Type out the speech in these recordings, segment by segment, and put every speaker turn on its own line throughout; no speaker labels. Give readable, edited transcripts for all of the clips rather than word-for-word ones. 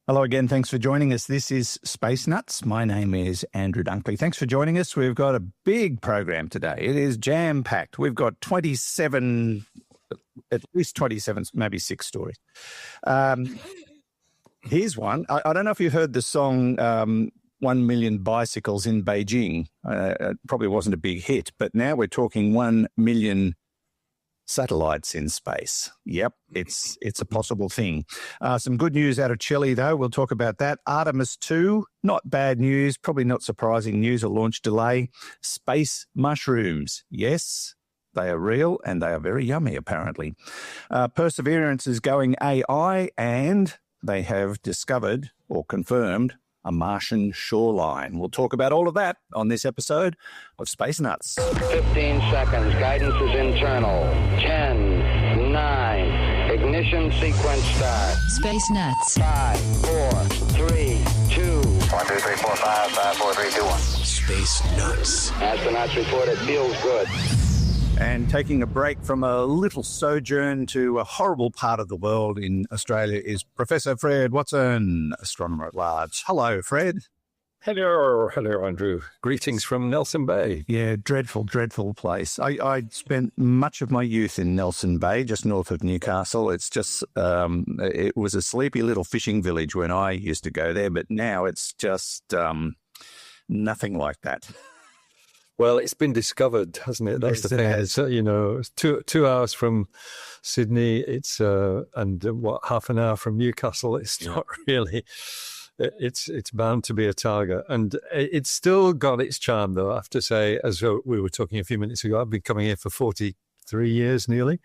Hello again. Thanks for joining us. This is Space Nuts. My name is Andrew Dunkley. Thanks for joining us. We've got a big program today. It is jam-packed. We've got 27, at least 27, maybe 6 stories. Here's one. I don't know if you heard the song 1 Million Bicycles in Beijing. It probably wasn't a big hit, but now we're talking 1 million satellites in space. Yep, it's a possible thing. Some good news out of Chile, though. We'll talk about that. Artemis 2, not bad news, probably not surprising news, a launch delay. Space mushrooms, yes, they are real and they are very yummy, apparently. Perseverance is going AI, and they have discovered or confirmed a Martian shoreline. We'll talk about all of that on this episode of Space Nuts.
15 seconds. Guidance is internal. 10, 9. Ignition sequence start.
Space Nuts.
5, 4, 3, 2. 1, 2, 3, 4, 5, 5, 4, 3, 2, 1.
Space Nuts.
Astronauts report it feels good.
And taking a break from a little sojourn to a horrible part of the world in Australia is Professor Fred Watson, astronomer at large. Hello, Fred.
Hello, Andrew. Greetings from Nelson Bay.
Yeah, dreadful, dreadful place. I spent much of my youth in Nelson Bay, just north of Newcastle. It's just, it was a sleepy little fishing village when I used to go there, but now it's just nothing like that.
Well, it's been discovered, hasn't it? That's the thing. It's, it's 2 hours from Sydney. It's half an hour from Newcastle. It's not really. It's bound to be a target, and it's still got its charm, though. I have to say, as we were talking a few minutes ago, I've been coming here for 43 years, nearly.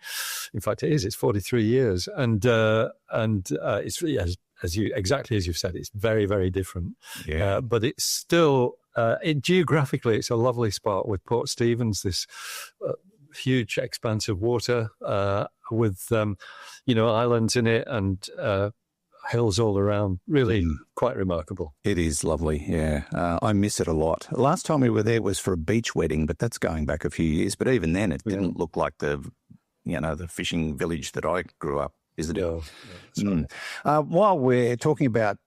In fact, it's 43 years, and it's exactly as you've said, it's very, very different.
Yeah,
but it's still. Geographically, it's a lovely spot with Port Stephens, this huge expanse of water with, islands in it and hills all around. Really quite remarkable.
It is lovely, yeah. I miss it a lot. Last time we were there was for a beach wedding, but that's going back a few years. But even then, it didn't look like the fishing village that I grew up, is it?
No,
while we're talking about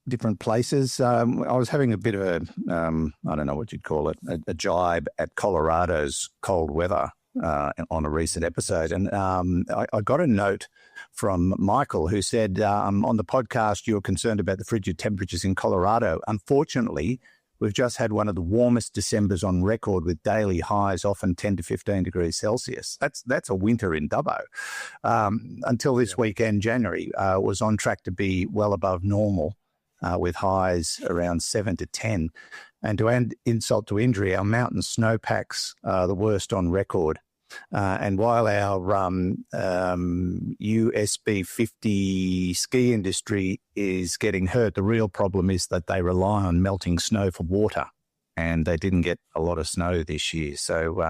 different places, I was having a bit of a, I don't know what you'd call it, a jibe at Colorado's cold weather on a recent episode. And I got a note from Michael who said, on the podcast, you're concerned about the frigid temperatures in Colorado. Unfortunately, we've just had one of the warmest Decembers on record with daily highs often 10 to 15 degrees Celsius. That's a winter in Dubbo. Until this weekend, January, was on track to be well above normal. With highs around 7 to 10. And to add insult to injury, our mountain snowpacks are the worst on record. And while our USB 50 ski industry is getting hurt, the real problem is that they rely on melting snow for water. And they didn't get a lot of snow this year. So,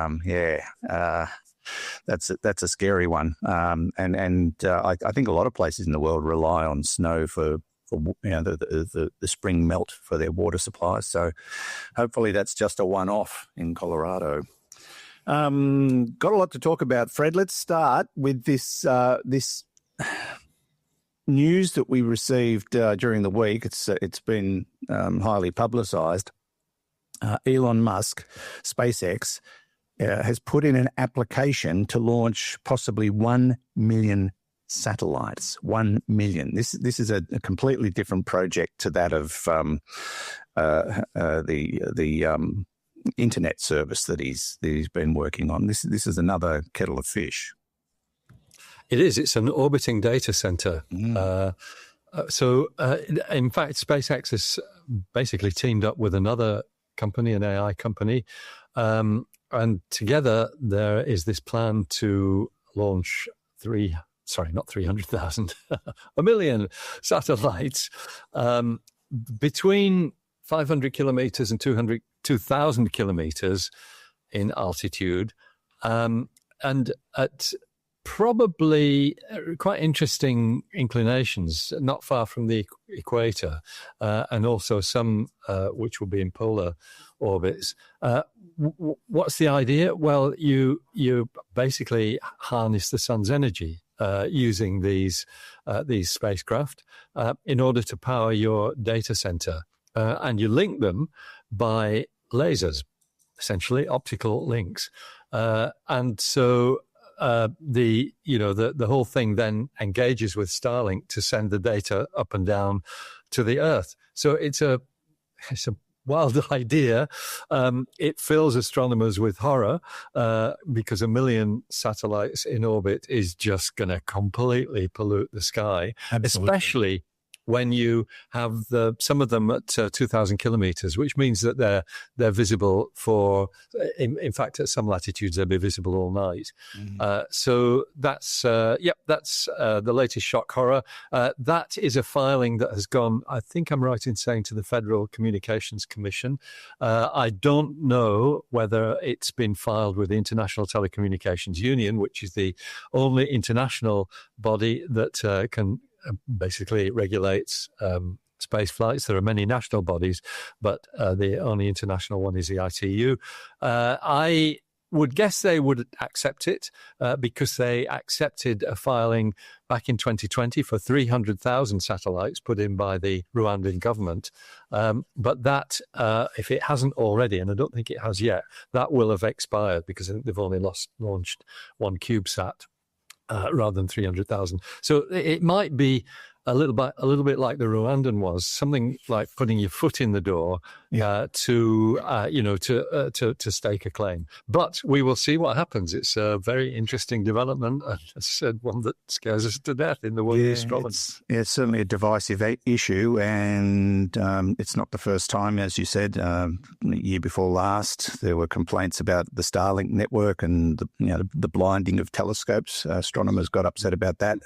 that's a scary one. I think a lot of places in the world rely on snow for the spring melt for their water supplies. So hopefully that's just a one-off in Colorado. Got a lot to talk about, Fred. Let's start with this news that we received during the week. It's been highly publicized. Elon Musk, SpaceX, has put in an application to launch possibly 1 million satellites. 1 million. This is a completely different project to that of the internet service that he's been working on. This is another kettle of fish.
It is. It's an orbiting data center. In fact, SpaceX has basically teamed up with another company, an AI company, and together there is this plan to launch not 300,000, 1 million satellites between 500 kilometers and 2,000 kilometers in altitude, and at probably quite interesting inclinations, not far from the equator, and also some which will be in polar orbits. What's the idea? Well, you basically harness the sun's energy using these spacecraft in order to power your data center, and you link them by lasers, essentially optical links, and so the whole thing then engages with Starlink to send the data up and down to the Earth. So it's a wild idea. It fills astronomers with horror because 1 million satellites in orbit is just going to completely pollute the sky. Absolutely. Especially when you have some of them at 2,000 kilometers, which means that they're visible for, in fact, at some latitudes, they'll be visible all night. So that's the latest shock horror. That is a filing that has gone, I think I'm right in saying, to the Federal Communications Commission. I don't know whether it's been filed with the International Telecommunications Union, which is the only international body that can basically regulates space flights. There are many national bodies, but the only international one is the ITU. I would guess they would accept it because they accepted a filing back in 2020 for 300,000 satellites put in by the Rwandan government. But that, if it hasn't already, and I don't think it has yet, that will have expired because I think they've only launched one CubeSat. Rather than 300,000. So it might be a little bit like the Rwandan was, something like putting your foot in the door to stake a claim. But we will see what happens. It's a very interesting development, and as I said, one that scares us to death in the world of astronomy.
It's certainly a divisive issue, and it's not the first time, as you said. The year before last, there were complaints about the Starlink network and the blinding of telescopes. Astronomers got upset about that.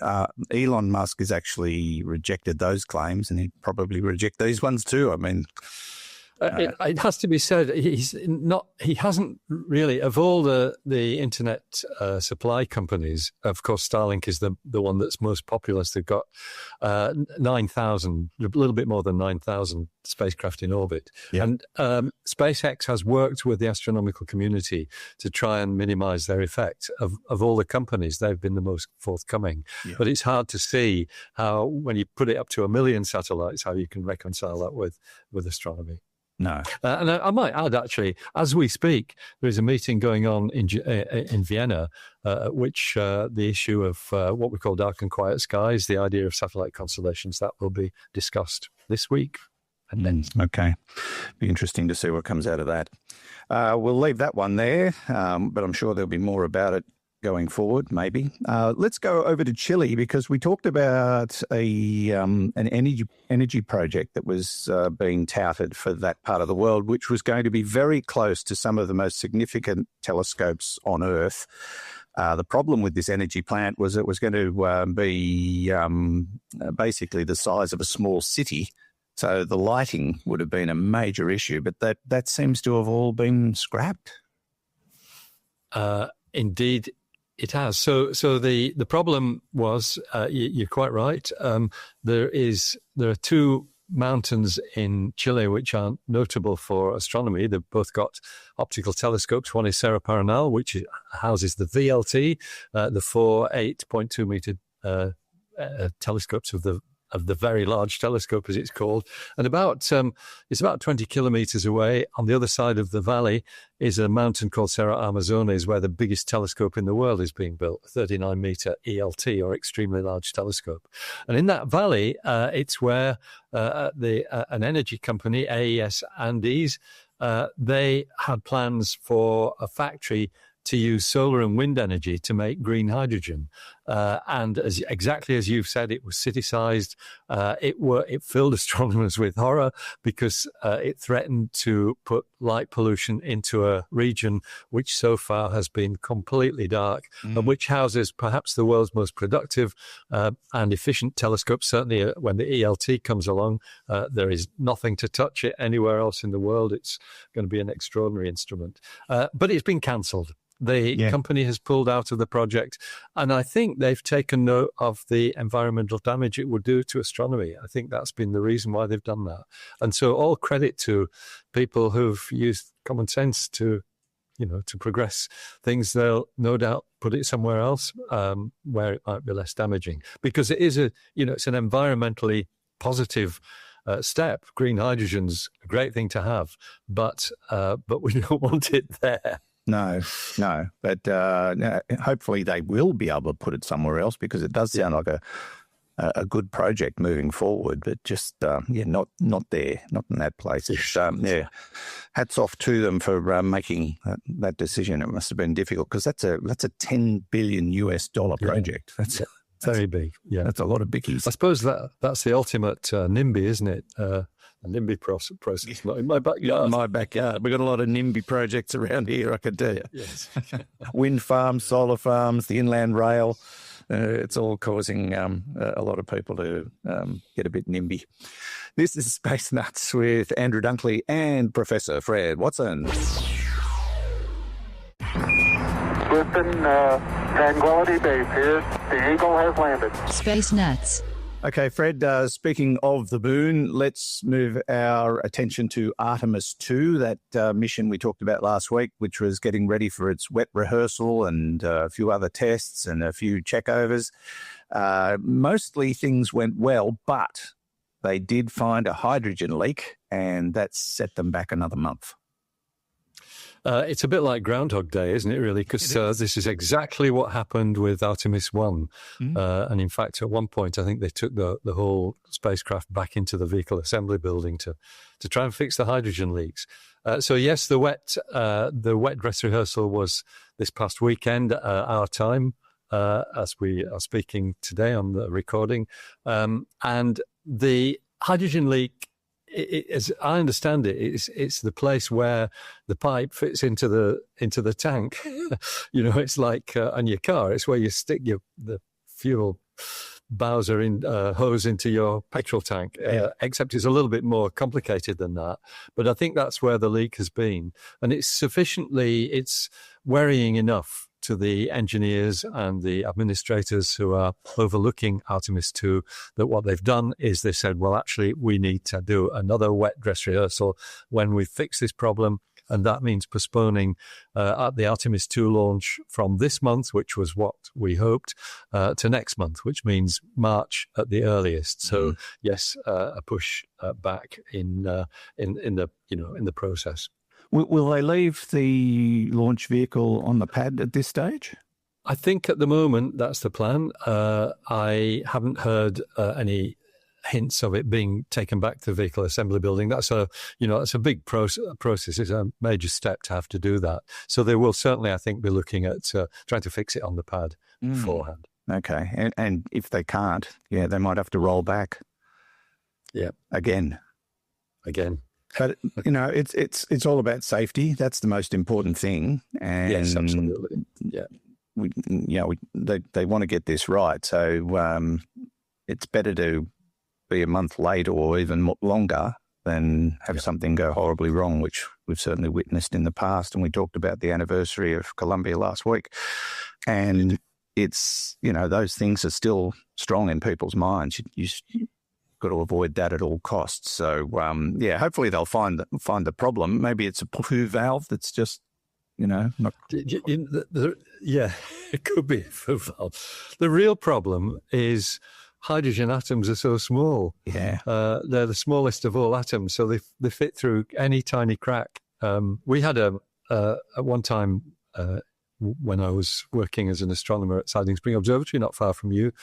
Elon Musk has actually rejected those claims, and he'd probably reject these ones too. I mean,
it has to be said, he hasn't really, of all the internet supply companies, of course, Starlink is the one that's most populous. They've got 9,000, a little bit more than 9,000 spacecraft in orbit. Yeah. And SpaceX has worked with the astronomical community to try and minimize their effect. Of all the companies, they've been the most forthcoming. Yeah. But it's hard to see how, when you put it up to 1 million satellites, how you can reconcile that with astronomy.
No.
And I might add, actually, as we speak, there is a meeting going on in Vienna, at which the issue of what we call dark and quiet skies, the idea of satellite constellations, that will be discussed this week. And then,
okay, be interesting to see what comes out of that. We'll leave that one there, but I'm sure there'll be more about it going forward, maybe. Let's go over to Chile, because we talked about an energy project that was being touted for that part of the world, which was going to be very close to some of the most significant telescopes on Earth. The problem with this energy plant was it was going to be basically the size of a small city. So the lighting would have been a major issue, but that seems to have all been scrapped.
Indeed, it has. So the problem was, you're quite right. There are two mountains in Chile which are notable for astronomy. They've both got optical telescopes. One is Cerro Paranal, which houses the VLT, the 8.2 meter telescopes of the Very Large Telescope, as it's called. And it's about 20 kilometers away on the other side of the valley is a mountain called Cerro Amazones, where the biggest telescope in the world is being built, a 39-meter ELT, or extremely large telescope. And in that valley, it's where an energy company, AES Andes, they had plans for a factory to use solar and wind energy to make green hydrogen. And exactly as you've said, it was city-sized. It filled astronomers with horror because it threatened to put light pollution into a region which so far has been completely dark, and which houses perhaps the world's most productive and efficient telescope. Certainly when the ELT comes along, there is nothing to touch it anywhere else in the world. It's going to be an extraordinary instrument. But it's been cancelled. The company has pulled out of the project, and I think they've taken note of the environmental damage it would do to astronomy. I think that's been the reason why they've done that. And so all credit to people who've used common sense to to progress things, they'll no doubt put it somewhere else where it might be less damaging, because it is it's an environmentally positive step. Green hydrogen's a great thing to have, but we don't want it there.
No. But hopefully they will be able to put it somewhere else, because it does sound like a good project moving forward. But just not there, not in that place. Hats off to them for making that decision. It must have been difficult, because that's a $10 billion project. That's
very big. Yeah,
that's a lot of bickies.
I suppose that's the ultimate NIMBY, isn't it? A NIMBY process. Not in my backyard.
In my backyard. We've got a lot of NIMBY projects around here, I can tell you.
Yes.
Wind farms, solar farms, the inland rail. It's all causing a lot of people to get a bit NIMBY. This is Space Nuts with Andrew Dunkley and Professor Fred Watson.
Houston, Tranquility Base here. The Eagle has landed.
Space Nuts.
Okay, Fred, speaking of the moon, let's move our attention to Artemis 2, that mission we talked about last week, which was getting ready for its wet rehearsal and a few other tests and a few checkovers. Mostly things went well, but they did find a hydrogen leak, and that set them back another month.
It's a bit like Groundhog Day, isn't it, really? Because this is exactly what happened with Artemis 1. And in fact, at one point, I think they took the whole spacecraft back into the vehicle assembly building to try and fix the hydrogen leaks. So yes, the wet dress rehearsal was this past weekend, our time, as we are speaking today on the recording. And the hydrogen leak, as I understand it, it's the place where the pipe fits into the tank. It's like on your car. It's where you stick the fuel Bowser hose into your petrol tank. Except it's a little bit more complicated than that. But I think that's where the leak has been, and it's worrying enough to the engineers and the administrators who are overlooking Artemis 2 that what they've done is they said, well, actually, we need to do another wet dress rehearsal when we fix this problem. And that means postponing the Artemis 2 launch from this month, which was what we hoped, to next month, which means March at the earliest. So yes, a push back in the process.
Will they leave the launch vehicle on the pad at this stage?
I think at the moment that's the plan. I haven't heard any hints of it being taken back to the vehicle assembly building. That's a big process. It's a major step to have to do that. So they will certainly, I think, be looking at trying to fix it on the pad beforehand.
Okay, and if they can't, they might have to roll back.
Yeah,
again. But it's all about safety. That's the most important thing. And
yes, absolutely. Yeah,
they want to get this right. So it's better to be a month late or even longer than have something go horribly wrong, which we've certainly witnessed in the past. And we talked about the anniversary of Columbia last week, and it's those things are still strong in people's minds. You've got to avoid that at all costs. So hopefully they'll find the problem. Maybe it's a poo valve that's just not.
Yeah, it could be a poo valve. The real problem is hydrogen atoms are so small.
Yeah,
they're the smallest of all atoms, so they fit through any tiny crack. We had at one time. When I was working as an astronomer at Siding Spring Observatory, not far from you,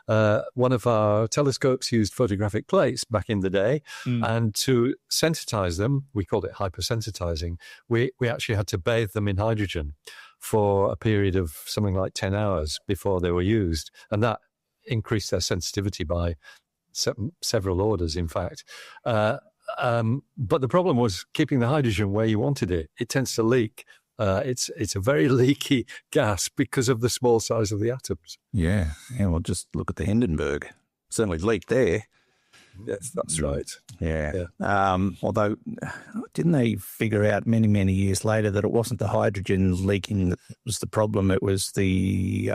one of our telescopes used photographic plates back in the day, and to sensitize them, we called it hypersensitizing, we actually had to bathe them in hydrogen for a period of something like 10 hours before they were used, and that increased their sensitivity by several orders, in fact. But the problem was keeping the hydrogen where you wanted it. It tends to leak. It's a very leaky gas because of the small size of the atoms.
Yeah. Well, just look at the Hindenburg. Certainly leaked there.
Yes, that's right.
Yeah. Although, didn't they figure out many, many years later that it wasn't the hydrogen leaking that was the problem? It was the,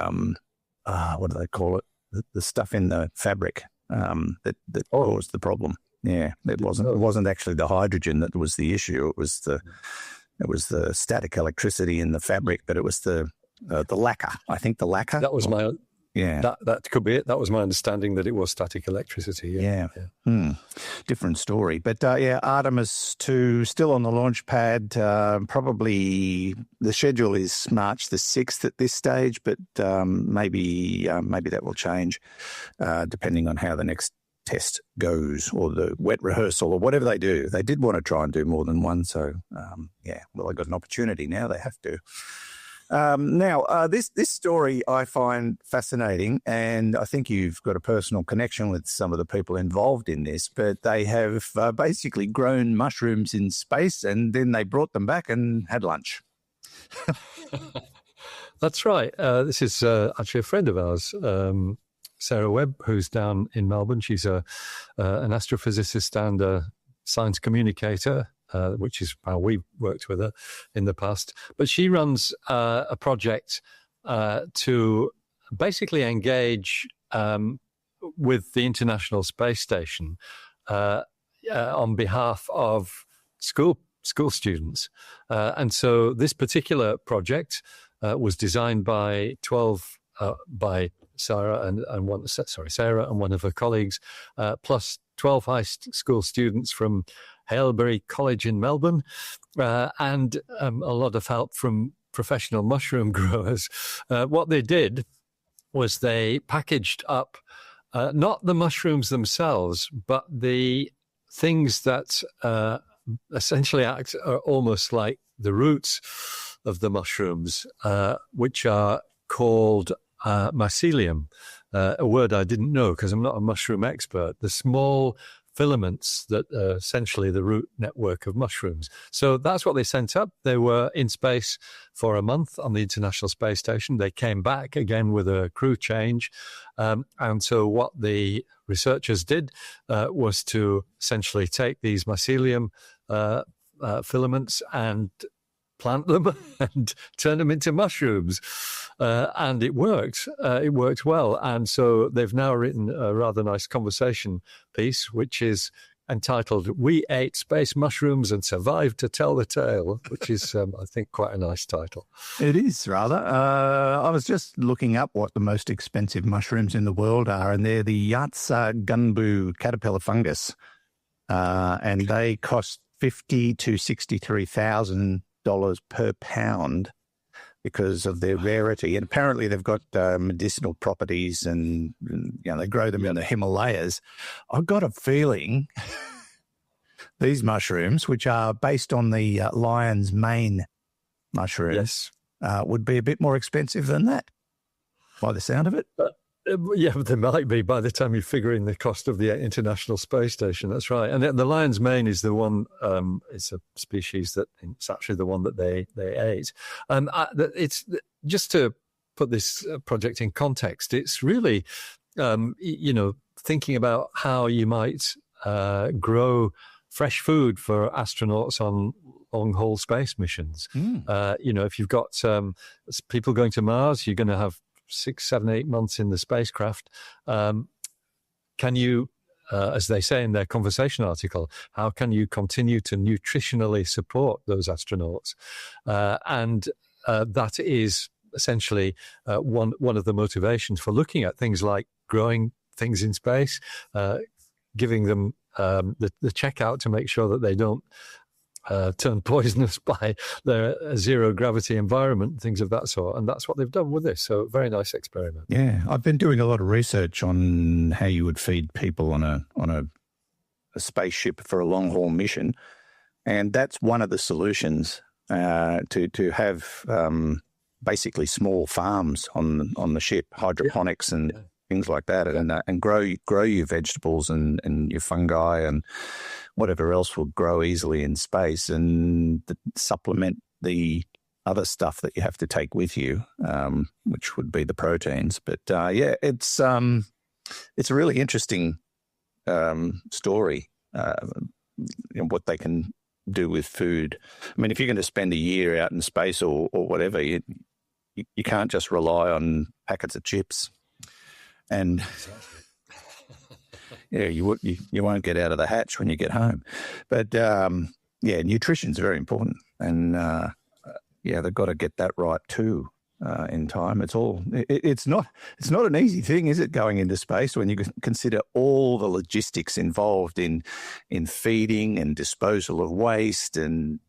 what do they call it? The stuff in the fabric that caused the problem. Yeah, it wasn't actually the hydrogen that was the issue. It was the it was the static electricity in the fabric, but it was the lacquer. I think the lacquer.
That was my
yeah.
That could be it. That was my understanding that it was static electricity.
Yeah. Different story. But Artemis 2 still on the launch pad. Probably the schedule is March the 6th at this stage, but maybe that will change depending on how the next test goes, or the wet rehearsal, or whatever they do. They did want to try and do more than one. So, well, they got an opportunity now. They have to. Now, this story I find fascinating, and I think you've got a personal connection with some of the people involved in this, but they have basically grown mushrooms in space, and then they brought them back and had lunch.
That's right. This is actually a friend of ours, Sarah Webb, who's down in Melbourne. She's an astrophysicist and a science communicator, which is how we worked with her in the past. But she runs a project to basically engage with the International Space Station on behalf of school students. And so this particular project was designed by Sarah and one of her colleagues, plus 12 high school students from Haileybury College in Melbourne, and a lot of help from professional mushroom growers. What they did was they packaged up not the mushrooms themselves, but the things that essentially act almost like the roots of the mushrooms, which are called mycelium, a word I didn't know because I'm not a mushroom expert. The small filaments that are essentially the root network of mushrooms. So that's what they sent up. They were in space for a month on the International Space Station. They came back again with a crew change. And so what the researchers did was to essentially take these mycelium filaments and plant them and turn them into mushrooms. And it worked. It worked well. And so they've now written a rather nice conversation piece, which is entitled, "We Ate Space Mushrooms and Survived to Tell the Tale," which is, I think, quite a nice title.
It is, rather. I was just looking up what the most expensive mushrooms in the world are, and they're the Yatsa gunbu caterpillar fungus. And they cost $50,000 to $63,000 per pound because of their rarity. And apparently they've got medicinal properties, and they grow them in the Himalayas. I've got a feeling these mushrooms, which are based on the lion's mane mushroom,
yes,
would be a bit more expensive than that by the sound of it.
Yeah, they might be by the time you figure in the cost of the International Space Station. That's right. And the lion's mane is the one, it's a species that it's actually the one that they ate. It's just to put this project in context, it's really, thinking about how you might grow fresh food for astronauts on long-haul space missions. If you've got people going to Mars, you're going to have 6, 7, 8 months in the spacecraft. Can you, as they say in their conversation article, how can you continue to nutritionally support those astronauts? And that is essentially one of the motivations for looking at things like growing things in space, giving them the checkout to make sure that they don't turn poisonous by their zero gravity environment, things of that sort. And that's what they've done with this. So very nice experiment.
Yeah, I've been doing a lot of research on how you would feed people on a spaceship for a long haul mission, and that's one of the solutions to have basically small farms on the ship, hydroponics and things like that, and grow your vegetables and your fungi and whatever else will grow easily in space, and supplement the other stuff that you have to take with you, which would be the proteins. But it's a really interesting story, what they can do with food. I mean, if you're going to spend a year out in space or whatever, you can't just rely on packets of chips. And you won't get out of the hatch when you get home. But Yeah, nutrition's very important. And, they've got to get that right too. In time, it's not an easy thing, is it? Going into space when you consider all the logistics involved in feeding and disposal of waste, and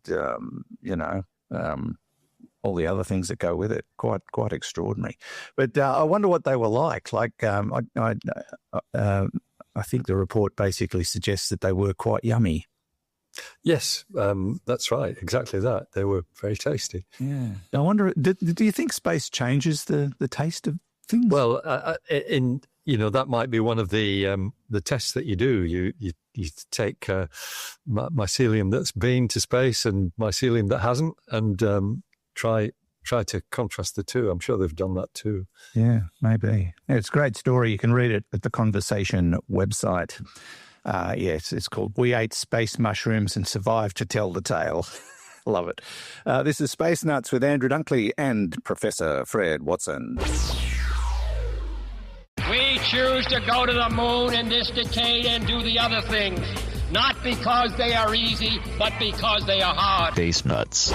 all the other things that go with it. Quite extraordinary. But I wonder what they were like. Like I think the report basically suggests that they were quite yummy.
Yes, that's right. Exactly that. They were very tasty.
Yeah. I wonder, do you think space changes the taste of things?
Well, that might be one of the tests that you do. You take mycelium that's been to space and mycelium that hasn't, and try to contrast the two. I'm sure they've done that too.
Yeah, maybe. Yeah, it's a great story. You can read it at the Conversation website. Yes, it's called "We Ate Space Mushrooms and Survived to Tell the Tale." Love it. This is Space Nuts with Andrew Dunkley and Professor Fred Watson.
We choose to go to the moon in this decade and do the other things, not because they are easy, but because they are hard.
Space Nuts.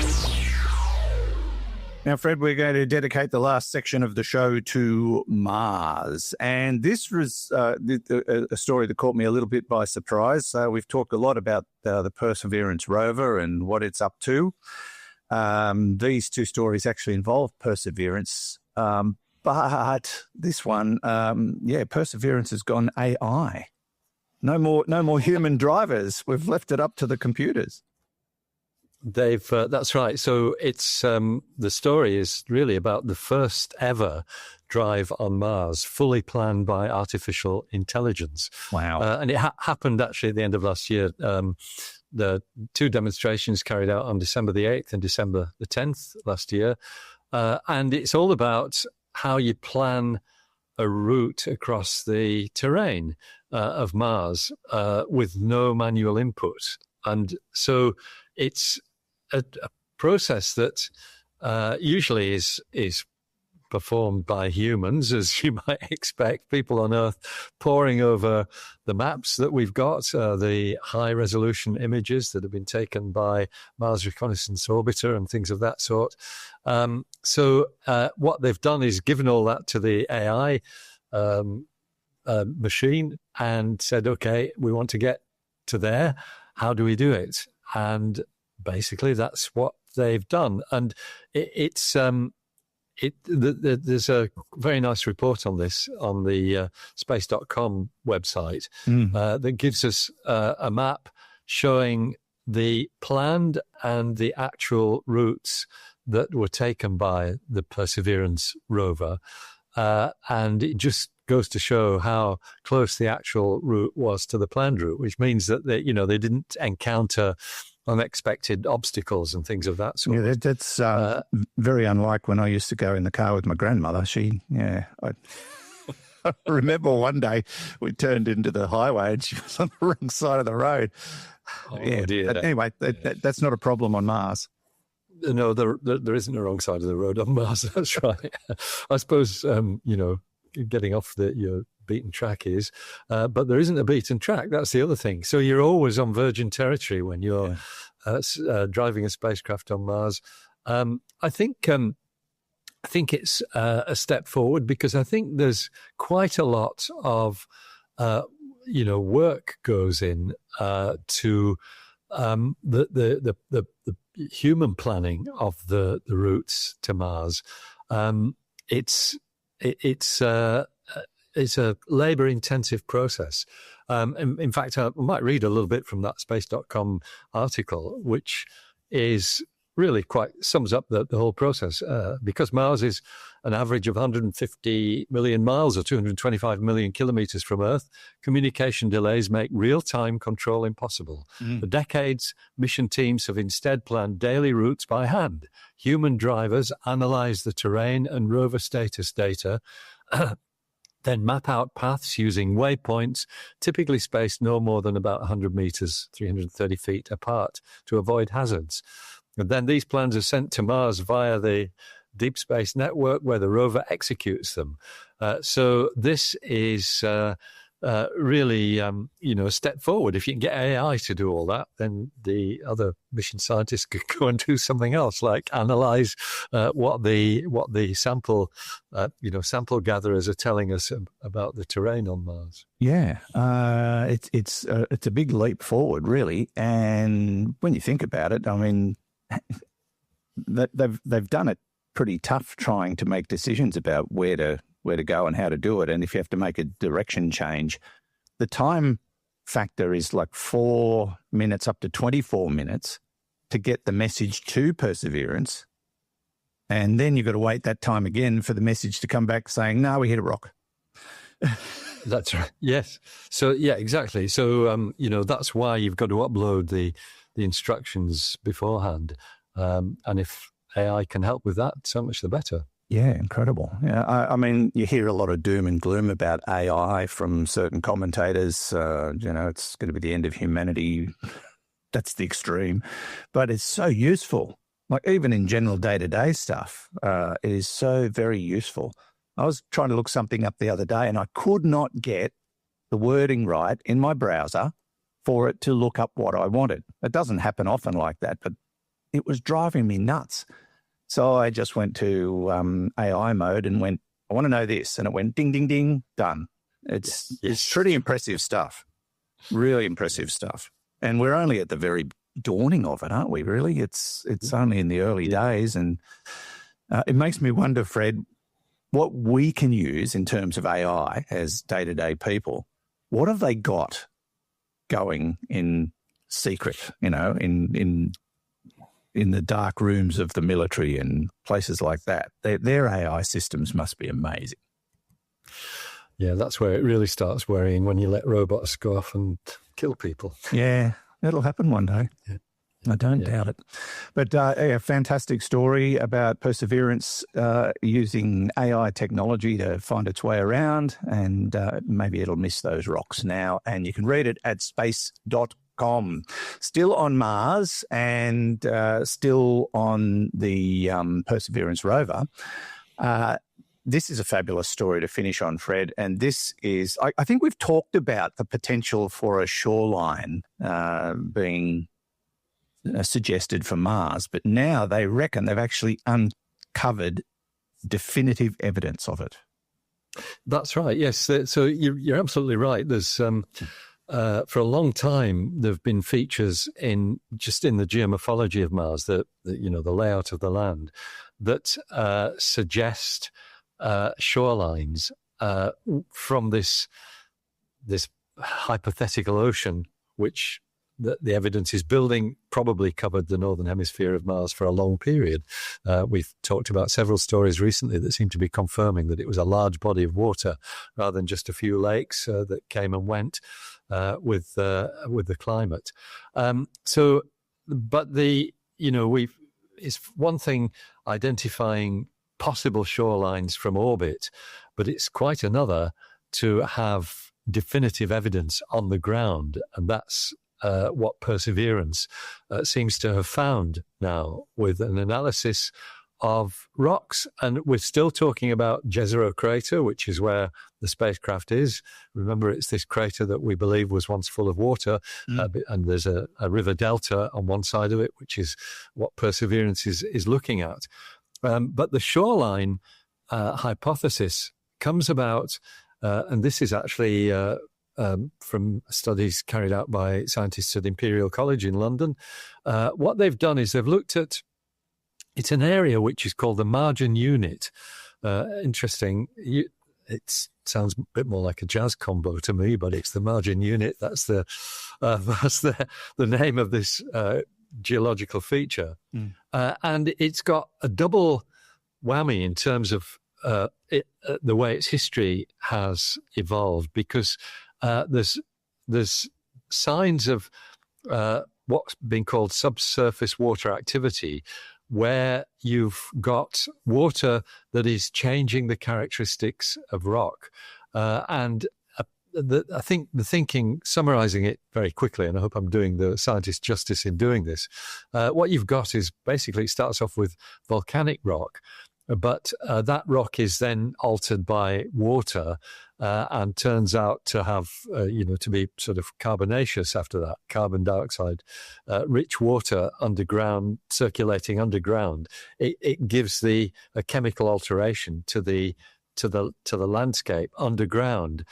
Now, Fred, we're going to dedicate the last section of the show to Mars. And this was a story that caught me a little bit by surprise. We've talked a lot about the Perseverance rover and what it's up to. These two stories actually involve Perseverance. But this one, Perseverance has gone AI. No more human drivers. We've left it up to the computers.
That's right. So it's the story is really about the first ever drive on Mars, fully planned by artificial intelligence.
Wow!
And it happened actually at the end of last year. The two demonstrations carried out on December the 8th and December the 10th last year, and it's all about how you plan a route across the terrain of Mars with no manual input, and so it's a process that usually is performed by humans, as you might expect, people on Earth poring over the maps that we've got, the high-resolution images that have been taken by Mars Reconnaissance Orbiter and things of that sort. So what they've done is given all that to the AI machine and said, okay, we want to get to there. How do we do it? And basically, that's what they've done, and there's a very nice report on this on the space.com website that gives us a map showing the planned and the actual routes that were taken by the Perseverance rover, and it just goes to show how close the actual route was to the planned route, which means that they didn't encounter unexpected obstacles and things of that sort.
Yeah, that's very unlike when I used to go in the car with my grandmother. I remember one day we turned into the highway and she was on the wrong side of the road.
Oh, dear.
But anyway, that's not a problem on Mars.
No, there isn't a wrong side of the road on Mars. That's right. I suppose, getting off your beaten track is, but there isn't a beaten track. That's the other thing. So you're always on virgin territory when you're driving a spacecraft on Mars. I think it's a step forward because I think there's quite a lot of work goes in to the human planning of the routes to Mars. It's a labor-intensive process. In fact, I might read a little bit from that space.com article, which is really sums up the whole process. Because Mars is an average of 150 million miles or 225 million kilometers from Earth, communication delays make real-time control impossible. For decades, mission teams have instead planned daily routes by hand. Human drivers analyze the terrain and rover status data, then map out paths using waypoints, typically spaced no more than about 100 meters, 330 feet apart, to avoid hazards. And then these plans are sent to Mars via the Deep Space Network, where the rover executes them. So this is really, a step forward. If you can get AI to do all that, then the other mission scientists could go and do something else, like analyze what the sample gatherers are telling us about the terrain on Mars.
Yeah, it's a big leap forward, really. And when you think about it, I mean, they've done it pretty tough trying to make decisions about where to go and how to do it. And if you have to make a direction change, the time factor is like 4 minutes up to 24 minutes to get the message to Perseverance. And then you've got to wait that time again for the message to come back saying, no, we hit a rock.
That's right. Yes. So, yeah, exactly. So, that's why you've got to upload the instructions beforehand. And if AI can help with that, so much the better.
Yeah, incredible. Yeah, I mean, you hear a lot of doom and gloom about AI from certain commentators. It's going to be the end of humanity. That's the extreme. But it's so useful. Like even in general day-to-day stuff, it is so very useful. I was trying to look something up the other day and I could not get the wording right in my browser for it to look up what I wanted. It doesn't happen often like that, but it was driving me nuts. So I just went to AI mode and went, I want to know this. And it went ding, ding, ding, done. It's pretty impressive stuff. Really impressive stuff. And we're only at the very dawning of it, aren't we, really? It's only in the early days. And it makes me wonder, Fred, what we can use in terms of AI as day-to-day people. What have they got going in secret, in the dark rooms of the military and places like that? Their AI systems must be amazing.
Yeah, that's where it really starts worrying, when you let robots go off and kill people.
Yeah, that'll happen one day. Yeah. I don't doubt it. But a fantastic story about Perseverance using AI technology to find its way around, and maybe it'll miss those rocks now. And you can read it at space.com. Still on Mars and still on the Perseverance rover. This is a fabulous story to finish on, Fred. And this is, I think we've talked about the potential for a shoreline being suggested for Mars, but now they reckon they've actually uncovered definitive evidence of it.
That's right. Yes. So you're absolutely right. There's for a long time there have been features in the geomorphology of Mars, the layout of the land, that suggest shorelines from this hypothetical ocean, which the evidence is building, probably covered the northern hemisphere of Mars for a long period. We've talked about several stories recently that seem to be confirming that it was a large body of water rather than just a few lakes that came and went with the climate. It's one thing identifying possible shorelines from orbit, but it's quite another to have definitive evidence on the ground, and that's what Perseverance seems to have found now with an analysis of rocks. And we're still talking about Jezero crater, which is where the spacecraft is. Remember, it's this crater that we believe was once full of water, and there's a river delta on one side of it, which is what Perseverance is looking at. But the shoreline hypothesis comes about, and this is actually from studies carried out by scientists at Imperial College in London. What they've done is they've looked at, it's an area which is called the margin unit. Interesting. It sounds a bit more like a jazz combo to me, but it's the margin unit. That's the name of this geological feature. And it's got a double whammy in terms of the way its history has evolved, because there's signs of what's been called subsurface water activity, where you've got water that is changing the characteristics of rock. And I think the thinking, summarizing it very quickly, and I hope I'm doing the scientist justice in doing this, what you've got is basically, it starts off with volcanic rock, But that rock is then altered by water and turns out to have, to be sort of carbonaceous after that, carbon dioxide, rich water underground, circulating underground. It gives a chemical alteration to the landscape underground.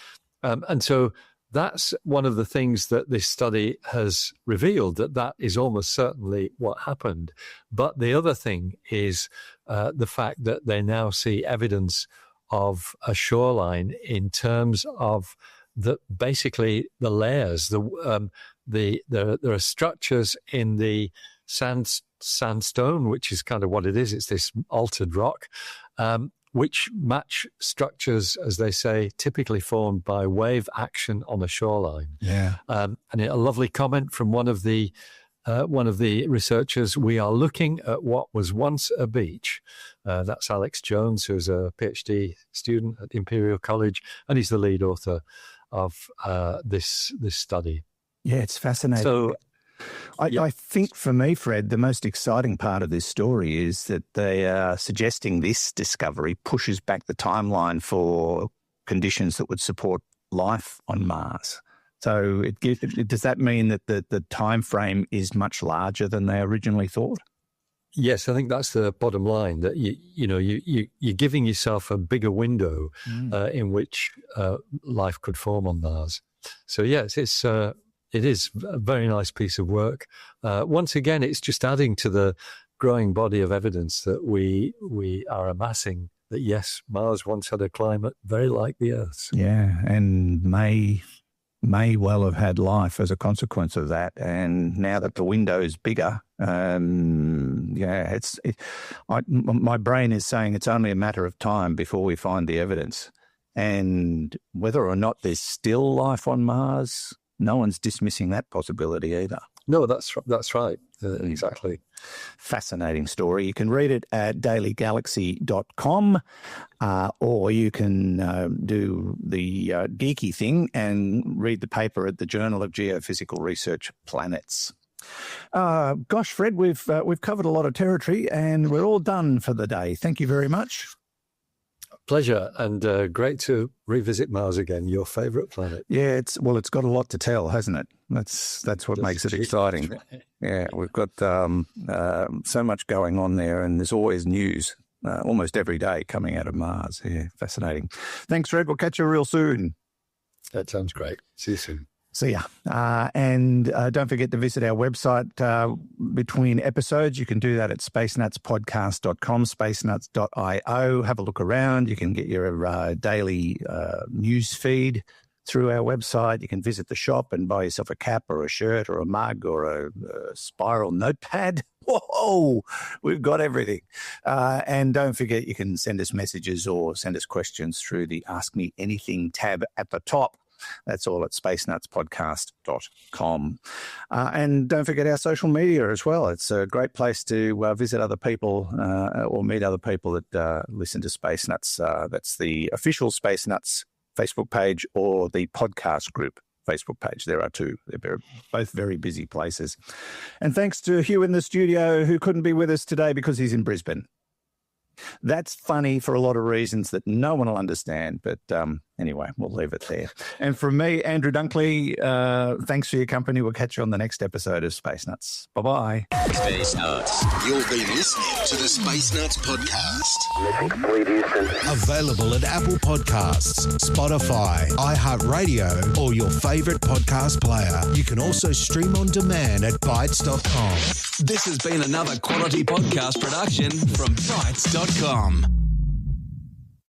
And so that's one of the things that this study has revealed, that is almost certainly what happened. But the other thing is the fact that they now see evidence of a shoreline in terms of basically the layers. There are structures in the sandstone, which is kind of what it is. It's this altered rock, which match structures, as they say, typically formed by wave action on a shoreline.
Yeah.
And a lovely comment from one of the researchers: "We are looking at what was once a beach." That's Alex Jones, who's a PhD student at Imperial College, and he's the lead author of this study.
Yeah, it's fascinating.
So,
I think for me, Fred, the most exciting part of this story is that they are suggesting this discovery pushes back the timeline for conditions that would support life on Mars. So does that mean that the time frame is much larger than they originally thought?
Yes, I think that's the bottom line, that you're giving yourself a bigger window in which life could form on Mars. So yes, it is a very nice piece of work. Once again, it's just adding to the growing body of evidence that we are amassing, that yes, Mars once had a climate very like the Earth's.
Yeah, and may well have had life as a consequence of that. And now that the window is bigger, my brain is saying it's only a matter of time before we find the evidence. And whether or not there's still life on Mars, no one's dismissing that possibility either.
No, that's right. Exactly.
Fascinating story. You can read it at dailygalaxy.com, or you can do the geeky thing and read the paper at the Journal of Geophysical Research Planets. Gosh, Fred, we've covered a lot of territory and we're all done for the day. Thank you very much.
Pleasure, and great to revisit Mars again, your favourite planet.
Yeah, it's got a lot to tell, hasn't it? That's what makes it exciting. Yeah, we've got so much going on there, and there's always news almost every day coming out of Mars. Yeah, fascinating. Thanks, Fred. We'll catch you real soon.
That sounds great. See you soon.
See ya. And don't forget to visit our website between episodes. You can do that at spacenutspodcast.com, spacenuts.io. Have a look around. You can get your daily news feed through our website. You can visit the shop and buy yourself a cap or a shirt or a mug or a spiral notepad. Whoa, we've got everything. And don't forget, you can send us messages or send us questions through the Ask Me Anything tab at the top. That's all at spacenutspodcast.com. And don't forget our social media as well. It's a great place to visit other people or meet other people that listen to Space Nuts. That's the official Space Nuts Facebook page or the podcast group Facebook page. There are two. They're both very busy places. And thanks to Hugh in the studio, who couldn't be with us today because he's in Brisbane. That's funny for a lot of reasons that no one will understand. But anyway, we'll leave it there. And from me, Andrew Dunkley, thanks for your company. We'll catch you on the next episode of Space Nuts. Bye-bye.
Space Nuts. You've been listening to the Space Nuts podcast.
Mission complete, Houston.
Available at Apple Podcasts, Spotify, iHeartRadio, or your favorite podcast player. You can also stream on demand at Bytes.com.
This has been another quality podcast production from Bytes.com.